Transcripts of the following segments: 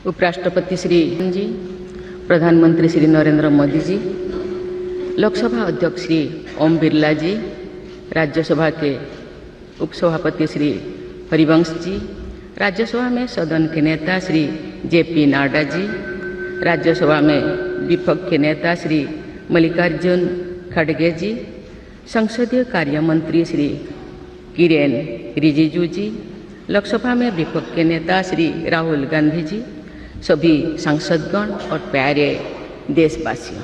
उपराष्ट्रपति श्री जी, प्रधानमंत्री श्री नरेंद्र मोदी जी, लोकसभा अध्यक्ष श्री ओम बिरला जी, राज्यसभा के उपसभापति श्री हरिवंश जी, राज्यसभा में सदन के नेता श्री जेपी नड्डा जी, राज्यसभा में विपक्ष के नेता श्री मल्लिकार्जुन खड़गे जी, संसदीय कार्य मंत्री श्री किरेन रिजिजू जी, लोकसभा में विपक्ष के नेता श्री राहुल गांधी जी, सभी सांसदगण और प्यारे देशवासियों,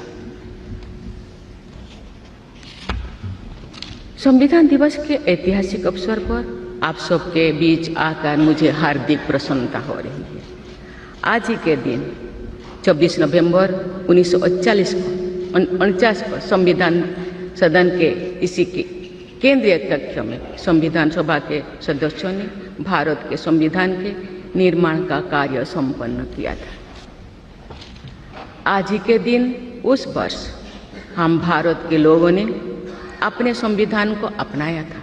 संविधान दिवस के ऐतिहासिक अवसर पर आप सबके बीच आकर मुझे हार्दिक प्रसन्नता हो रही है। आज ही के दिन 24 नवंबर 1949 को संविधान सदन के इसी के केंद्रीय कक्ष में संविधान सभा के सदस्यों ने भारत के संविधान के निर्माण का कार्य संपन्न किया था। आज ही के दिन उस वर्ष हम भारत के लोगों ने अपने संविधान को अपनाया था।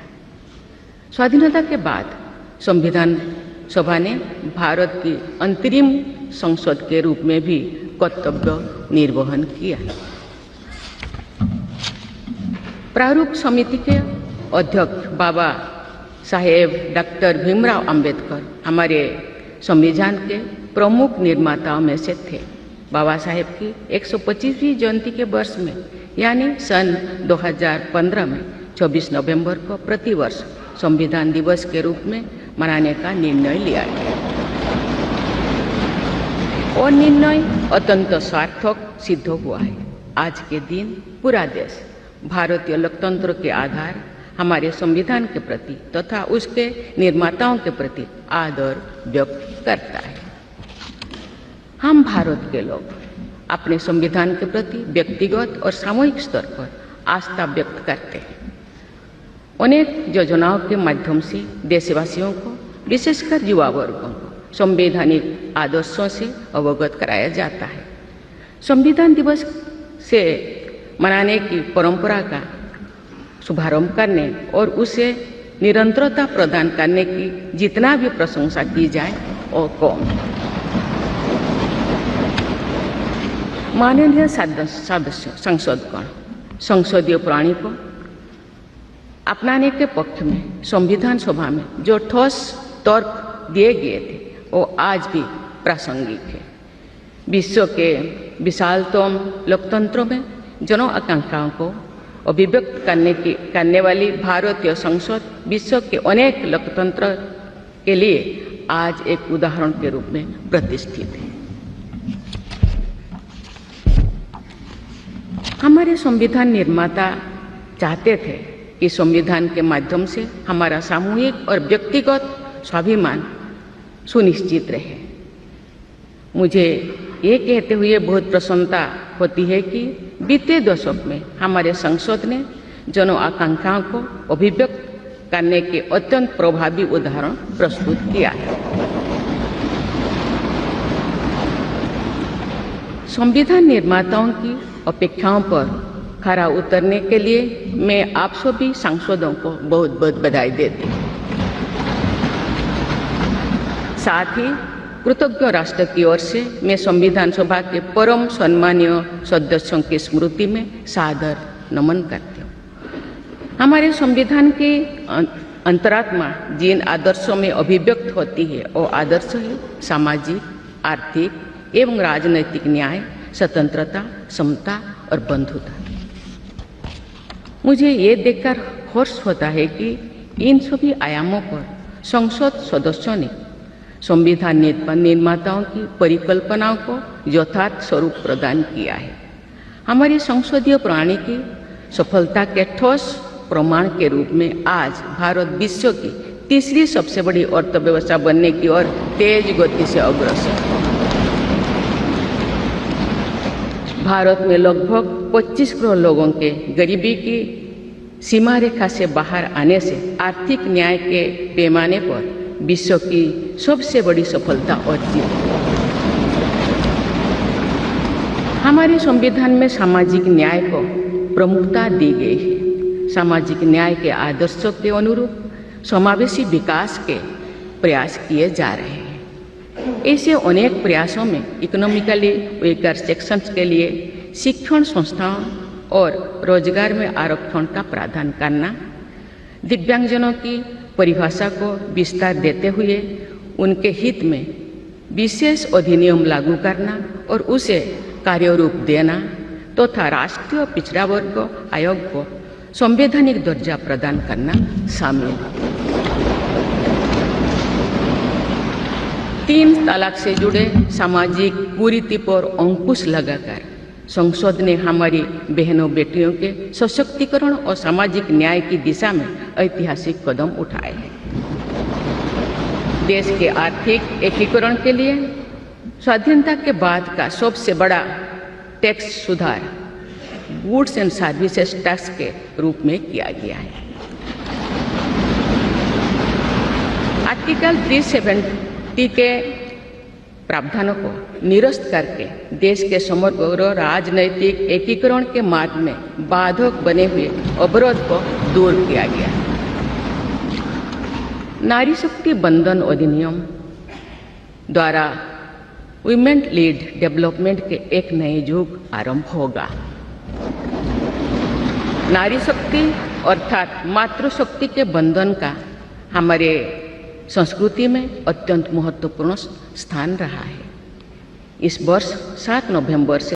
स्वाधीनता के बाद संविधान सभा ने भारत की अंतरिम संसद के रूप में भी कर्तव्य निर्वहन किया। प्रारूप समिति के अध्यक्ष बाबा साहेब डॉक्टर भीमराव अंबेडकर हमारे संविधान के प्रमुख निर्माताओं में से थे। बाबा साहेब की 125वीं जयंती के वर्ष में यानी सन 2015 में 24 नवंबर को प्रतिवर्ष संविधान दिवस के रूप में मनाने का निर्णय लिया गया और निर्णय अत्यंत सार्थक सिद्ध हुआ है। आज के दिन पूरा देश भारतीय लोकतंत्र के आधार हमारे संविधान के प्रति तथा उसके निर्माताओं के प्रति आदर व्यक्त करता है। हम भारत के लोग अपने संविधान के प्रति व्यक्तिगत और सामूहिक स्तर पर आस्था व्यक्त करते हैं। अनेक योजनाओं के माध्यम से देशवासियों को, विशेषकर युवा वर्गों को संवैधानिक आदर्शों से अवगत कराया जाता है। संविधान दिवस से मनाने की परंपरा का शुभारंभ करने और उसे निरंतरता प्रदान करने की जितना भी प्रशंसा की जाए और कम। माननीय सांसदगण संसदीय प्रणाली को अपनाने के पक्ष में संविधान सभा में जो ठोस तर्क दिए गए थे वो आज भी प्रासंगिक है। विश्व के विशालतम लोकतंत्रों में जन आकांक्षाओं को अभिव्यक्त करने वाली भारतीय संसद विश्व के अनेक लोकतंत्र के लिए आज एक उदाहरण के रूप में प्रतिष्ठित है। हमारे संविधान निर्माता चाहते थे कि संविधान के माध्यम से हमारा सामूहिक और व्यक्तिगत स्वाभिमान सुनिश्चित रहे। मुझे ये कहते हुए बहुत प्रसन्नता होती है कि बीते दशक में हमारे संसद ने जन आकांक्षाओं को अभिव्यक्त करने के अत्यंत प्रभावी उदाहरण प्रस्तुत किया है। संविधान निर्माताओं की अपेक्षाओं पर खरा उतरने के लिए मैं आप सभी सांसदों को बहुत बहुत बधाई देती हूँ। साथ ही कृतज्ञ राष्ट्र की ओर से मैं संविधान सभा के परम सम्मानीय सदस्यों की स्मृति में सादर नमन करती हूँ। हमारे संविधान की अंतरात्मा जिन आदर्शों में अभिव्यक्त होती है वो आदर्श है सामाजिक, आर्थिक एवं राजनैतिक न्याय, स्वतंत्रता, समता और बंधुता। मुझे ये देखकर हर्ष होता है कि इन सभी आयामों पर संसद सदस्यों ने संविधान निर्माताओं की परिकल्पनाओं को यथार्थ स्वरूप प्रदान किया है। हमारी संसदीय प्रणाली की सफलता के ठोस प्रमाण के रूप में आज भारत विश्व की तीसरी सबसे बड़ी अर्थव्यवस्था बनने की ओर तेज गति से अग्रसर है। भारत में लगभग 25 करोड़ लोगों के गरीबी की सीमा रेखा से बाहर आने से आर्थिक न्याय के पैमाने पर विश्व की सबसे बड़ी सफलता अर्जित है। हमारे संविधान में सामाजिक न्याय को प्रमुखता दी गई है। सामाजिक न्याय के आदर्शों के अनुरूप समावेशी विकास के प्रयास किए जा रहे हैं। ऐसे अनेक प्रयासों में इकोनॉमिकली वीकर सेक्शंस के लिए शिक्षण संस्थाओं और रोजगार में आरक्षण का प्रावधान करना, दिव्यांगजनों की परिभाषा को विस्तार देते हुए उनके हित में विशेष अधिनियम लागू करना और उसे कार्यरूप देना तथा राष्ट्रीय पिछड़ा वर्ग आयोग को संवैधानिक दर्जा प्रदान करना शामिल है। 3 तलाक से जुड़े सामाजिक कुरीति पर अंकुश लगाकर संसद ने हमारी बहनों बेटियों के सशक्तिकरण और सामाजिक न्याय की दिशा में ऐतिहासिक कदम उठाए हैं। देश के आर्थिक एकीकरण के लिए स्वाधीनता के बाद का सबसे बड़ा टैक्स सुधार गुड्स एंड सर्विसेज टैक्स के रूप में किया गया है। आर्टिकल 370 के प्रावधानों को निरस्त करके देश के समग्र राजनैतिक एकीकरण के मार्ग में बाधक बने हुए अवरोध को दूर किया गया। नारी शक्ति बंधन अधिनियम द्वारा वुमेन लीड डेवलपमेंट के एक नए युग आरंभ होगा। नारी शक्ति अर्थात मातृशक्ति के बंधन का हमारे संस्कृति में अत्यंत महत्वपूर्ण स्थान रहा है। इस वर्ष 7 नवंबर से